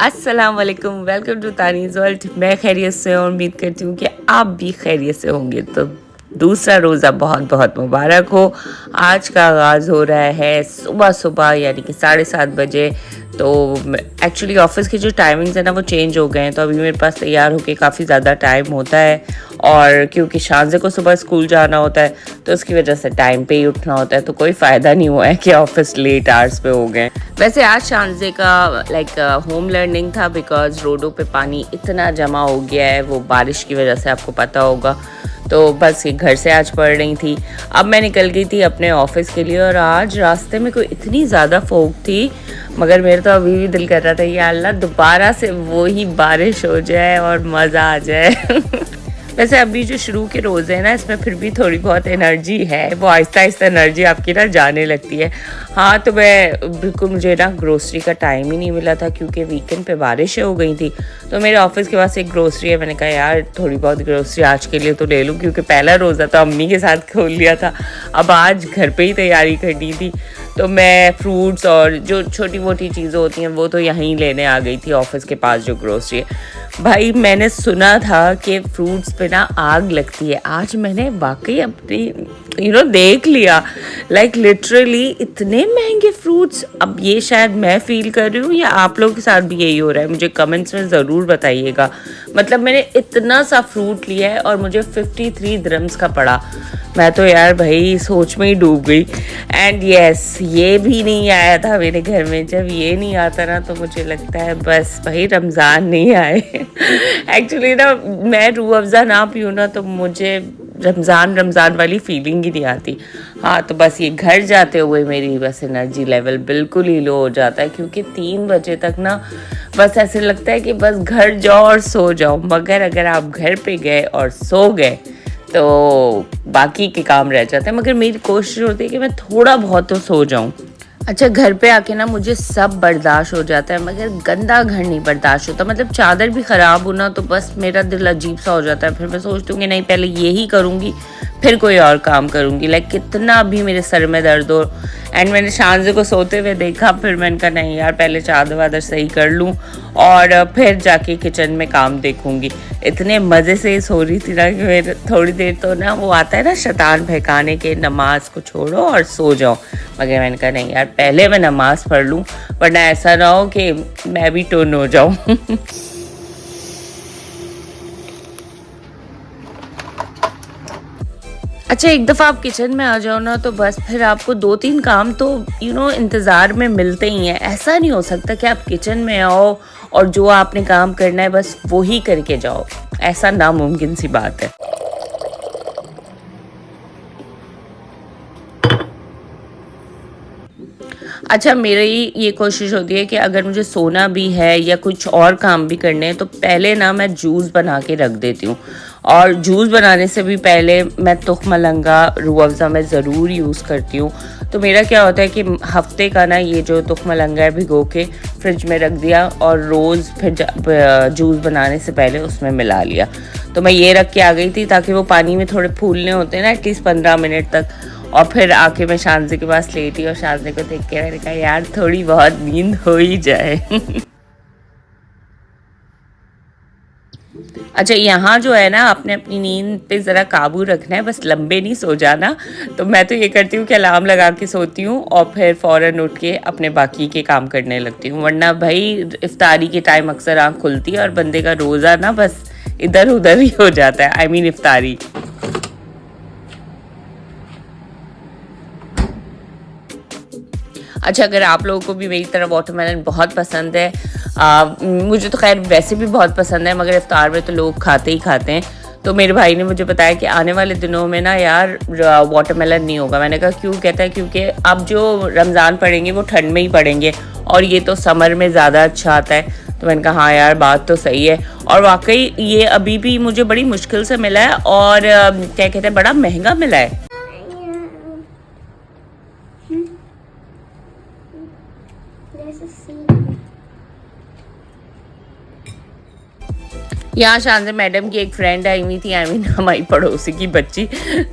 अस्सलाम वालेकुम, welcome to तानीज़ world. मैं खैरियत से और उम्मीद करती हूँ कि आप भी खैरियत से होंगे। तो दूसरा रोज़ा बहुत बहुत मुबारक हो। आज का आगाज़ हो रहा है सुबह सुबह यानी कि 7:30 बजे। तो एक्चुअली ऑफ़िस की जो टाइमिंग्स है ना वो चेंज हो गए हैं, तो अभी मेरे पास तैयार होके काफ़ी ज़्यादा टाइम होता है। और क्योंकि शानज़े को सुबह स्कूल जाना होता है तो उसकी वजह से टाइम पे ही उठना होता है, तो कोई फ़ायदा नहीं हुआ है कि ऑफ़िस लेट आवर्स पे हो गए। वैसे आज शानज़े का होम लर्निंग था, बिकॉज़ रोडों पे पानी इतना जमा हो गया है, वो बारिश की वजह से, आपको पता होगा। तो बस ये घर से आज पढ़ रही थी। अब मैं निकल गई थी अपने ऑफ़िस के लिए और आज रास्ते में कोई इतनी ज़्यादा फ़ॉग थी, मगर मेरा तो अभी भी दिल कर रहा था या अल्लाह दोबारा से वही बारिश हो जाए और मज़ा आ जाए। वैसे अभी जो शुरू के रोज़े हैं ना, इसमें फिर भी थोड़ी बहुत एनर्जी है, वो आहिस्ता आहिस्ता एनर्जी आपकी ना जाने लगती है। हाँ, तो मैं बिल्कुल, मुझे ना ग्रोसरी का टाइम ही नहीं मिला था क्योंकि वीकेंड पे बारिशें हो गई थी। तो मेरे ऑफिस के पास एक ग्रोसरी है, मैंने कहा यार थोड़ी बहुत ग्रोसरी आज के लिए तो ले लूँ, क्योंकि पहला रोज़ा तो अम्मी के साथ खोल लिया था, अब आज घर पे ही तैयारी करनी थी। तो मैं फ्रूट्स और जो छोटी मोटी चीज़ें होती हैं वो तो यहीं लेने आ गई थी ऑफिस के पास जो ग्रोसरी है। भाई मैंने सुना था कि फ्रूट्स पे ना आग लगती है, आज मैंने वाकई अपनी देख लिया। लाइक लिटरली इतने महंगे फ्रूट्स। अब ये शायद मैं फील कर रही हूँ या आप लोगों के साथ भी यही हो रहा है, मुझे कमेंट्स में ज़रूर बताइएगा। मतलब मैंने इतना सा फ्रूट लिया है और मुझे 53 दिरहम्स का पड़ा। मैं तो यार भाई सोच में ही डूब गई। एंड यस, ये भी नहीं आया था मेरे घर में। जब ये नहीं आता ना तो मुझे लगता है बस भाई रमज़ान नहीं आए। एक्चुअली ना मैं रूह अफ़ज़ा ना पीऊँ ना तो मुझे रमज़ान वाली फीलिंग ही नहीं आती। हाँ, तो बस ये घर जाते हुए मेरी बस एनर्जी लेवल बिल्कुल ही लो हो जाता है, क्योंकि 3 बजे तक ना बस ऐसे लगता है कि बस घर जाओ और सो जाओ। मगर अगर आप घर पे गए और सो गए तो बाकी के काम रह जाते हैं। मगर मेरी कोशिश होती है कि मैं थोड़ा बहुत तो सो जाऊं। अच्छा, घर पे आके ना मुझे सब बर्दाश्त हो जाता है, मगर गंदा घर नहीं बर्दाश्त होता। मतलब चादर भी ख़राब हो ना तो बस मेरा दिल अजीब सा हो जाता है। फिर मैं सोचती हूँ कि नहीं, पहले यही करूँगी फिर कोई और काम करूँगी। लाइक कितना भी मेरे सर में दर्द हो। एंड मैंने शानज़े को सोते हुए देखा, फिर मैंने कहा नहीं यार, पहले चादर वादर सही कर लूँ और फिर जाके किचन में काम देखूँगी। इतने मज़े से सो रही थी ना कि मेरे थोड़ी देर तो ना वो आता है ना शैतान बहकाने के, नमाज को छोड़ो और सो जाओ। मगर मैंने कहा नहीं यार, पहले मैं नमाज पढ़ लूँ, वरना ऐसा ना हो कि मैं भी टोन हो जाऊँ। अच्छा, एक दफ़ा आप किचन में आ जाओ ना तो बस फिर आपको 2-3 काम तो इंतज़ार में मिलते ही हैं। ऐसा नहीं हो सकता कि आप किचन में आओ और जो आपने काम करना है बस वो ही करके जाओ। ऐसा नामुमकिन सी बात है। अच्छा, मेरी ये कोशिश होती है कि अगर मुझे सोना भी है या कुछ और काम भी करने हैं तो पहले ना मैं जूस बना के रख देती हूँ। और जूस बनाने से भी पहले मैं तुख्मलंगा रूह अफ़ज़ा में ज़रूर यूज़ करती हूँ। तो मेरा क्या होता है कि हफ्ते का ना ये जो तुख्मलंगा है भिगो के फ्रिज में रख दिया और रोज़ फिर जूस बनाने से पहले उसमें मिला लिया। तो मैं ये रख के आ गई थी ताकि वो पानी में थोड़े फूलने होते हैं ना, एटलीस्ट 15 मिनट तक। और फिर आके मैं शानज़े के पास लेटी और शानज़े को देख के मैंने कहा यार थोड़ी बहुत नींद हो ही जाए। अच्छा, यहाँ जो है ना, आपने अपनी नींद पे ज़रा काबू रखना है, बस लंबे नहीं सो जाना। तो मैं तो ये करती हूँ कि अलार्म लगा के सोती हूँ और फिर फ़ौरन उठ के अपने बाकी के काम करने लगती हूँ, वरना भाई इफ्तारी के टाइम अक्सर आँख खुलती है और बंदे का रोज़ा ना बस इधर उधर ही हो जाता है। आई मीन इफ्तारी। अच्छा, अगर आप लोगों को भी मेरी तरह वाटरमेलन बहुत पसंद है, मुझे तो खैर वैसे भी बहुत पसंद है, मगर इफ्तार में तो लोग खाते ही खाते हैं। तो मेरे भाई ने मुझे बताया कि आने वाले दिनों में ना यार वाटरमेलन नहीं होगा। मैंने कहा क्यों? कहता है क्योंकि अब जो रमज़ान पड़ेंगे वो ठंड में ही पड़ेंगे और ये तो समर में ज़्यादा अच्छा आता है। तो मैंने कहा हाँ यार, बात तो सही है। और वाकई ये अभी भी मुझे बड़ी मुश्किल से मिला है और क्या कहते हैं, बड़ा महंगा मिला है। यहाँ शानज़ मैडम की एक फ्रेंड आई हुई थी, आई मीन हमारी पड़ोसी की बच्ची,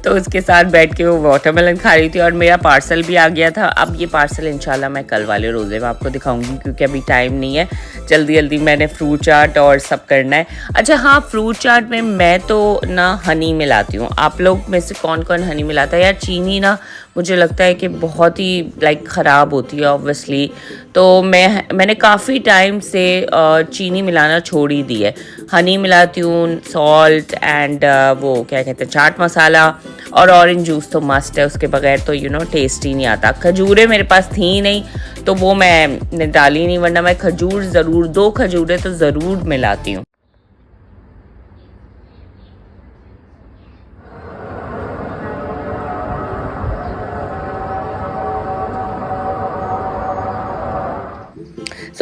तो उसके साथ बैठ के वो वाटरमेलन खा रही थी और मेरा पार्सल भी आ गया था। अब ये पार्सल इंशाल्लाह मैं कल वाले रोज़े में आपको दिखाऊंगी, क्योंकि अभी टाइम नहीं है, जल्दी जल्दी मैंने फ्रूट चाट और सब करना है। अच्छा हाँ, फ्रूट चाट में मैं तो ना हनी मिलाती हूँ। आप लोग में से कौन कौन हनी मिलाता है? यार चीनी ना मुझे लगता है कि बहुत ही ख़राब होती है ऑब्वियसली, तो मैंने काफ़ी टाइम से चीनी मिलाना छोड़ ही दी है। हनी मिलाती हूँ, सॉल्ट एंड वो क्या कहते हैं, चाट मसाला और ऑरेंज जूस तो मस्ट है, उसके बगैर तो टेस्ट ही नहीं आता। खजूरें मेरे पास थी नहीं तो वो मैंने डाली नहीं, वरना मैं खजूर ज़रूर, 2 खजूरें तो ज़रूर मिलाती हूँ।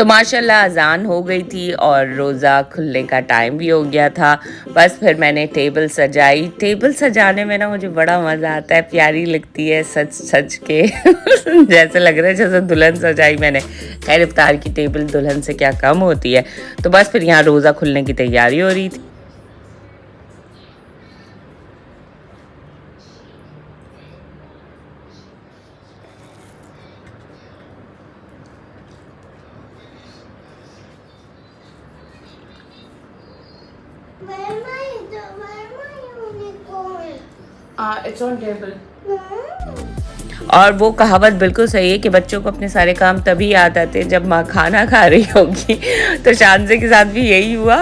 माशाल्लाह अज़ान हो गई थी और रोज़ा खुलने का टाइम भी हो गया था। बस फिर मैंने टेबल सजाई। टेबल सजाने में ना मुझे बड़ा मज़ा आता है, प्यारी लगती है सज सज के जैसे लग रहा है जैसे दुल्हन सजाई मैंने। खैर इफ्तार की टेबल दुल्हन से क्या कम होती है। तो बस फिर यहाँ रोज़ा खुलने की तैयारी हो रही थी। It's on table. और वो कहावत बिल्कुल सही है कि बच्चों को अपने सारे काम तभी याद आते हैं जब माँ खाना खा रही होगी। तो शानज़े के साथ भी यही हुआ।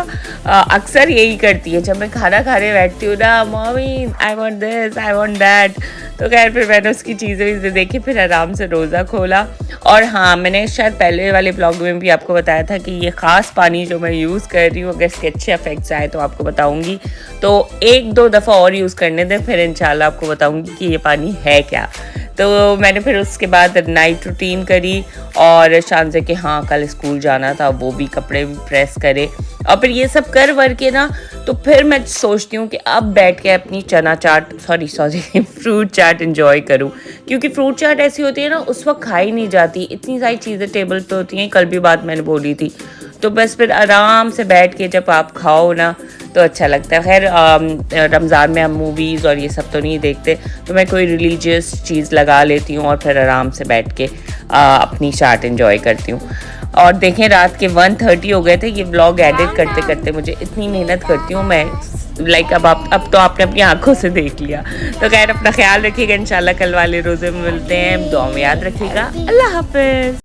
अक्सर यही करती है, जब मैं खाना खाने बैठती हूँ ना, mummy I want this, I want that. तो खैर फिर मैंने उसकी चीज़ें देखी, फिर आराम से रोज़ा खोला। और हाँ, मैंने शायद पहले वाले ब्लॉग में भी आपको बताया था कि ये ख़ास पानी जो मैं यूज़ कर रही हूँ, अगर इसके अच्छे इफेक्ट्स आए तो आपको बताऊँगी। तो 1-2 दफ़ा और यूज़ करने दें, फिर इंशाल्लाह आपको बताऊँगी कि ये पानी है क्या। तो मैंने फिर उसके बाद नाइट रूटीन करी और शानज़े के हाँ कल स्कूल जाना था, वो भी कपड़े भी प्रेस करे और फिर ये सब कर वर के ना, तो फिर मैं सोचती हूँ कि अब बैठ के अपनी चना चाट सॉरी फ्रूट चाट इंजॉय करूँ, क्योंकि फ्रूट चाट ऐसी होती है ना उस वक्त खाई नहीं जाती, इतनी सारी चीज़ें टेबल पे होती हैं, कल भी बात मैंने बोली थी। तो बस फिर आराम से बैठ के जब आप खाओ ना तो अच्छा लगता है। खैर रमज़ान में हम मूवीज़ और ये सब तो नहीं देखते, तो मैं कोई रिलीजियस चीज़ लगा लेती हूँ और फिर आराम से बैठ के अपनी चाट एंजॉय करती हूँ। और देखें रात के 1:30 हो गए थे। ये व्लॉग एडिट करते करते मुझे इतनी मेहनत करती हूँ मैं, अब तो आपने अपनी आंखों से देख लिया। तो खैर अपना ख्याल रखिएगा, इंशाल्लाह कल वाले रोज़े में मिलते हैं। दुआ में याद रखिएगा। अल्लाह हाफ़िज़।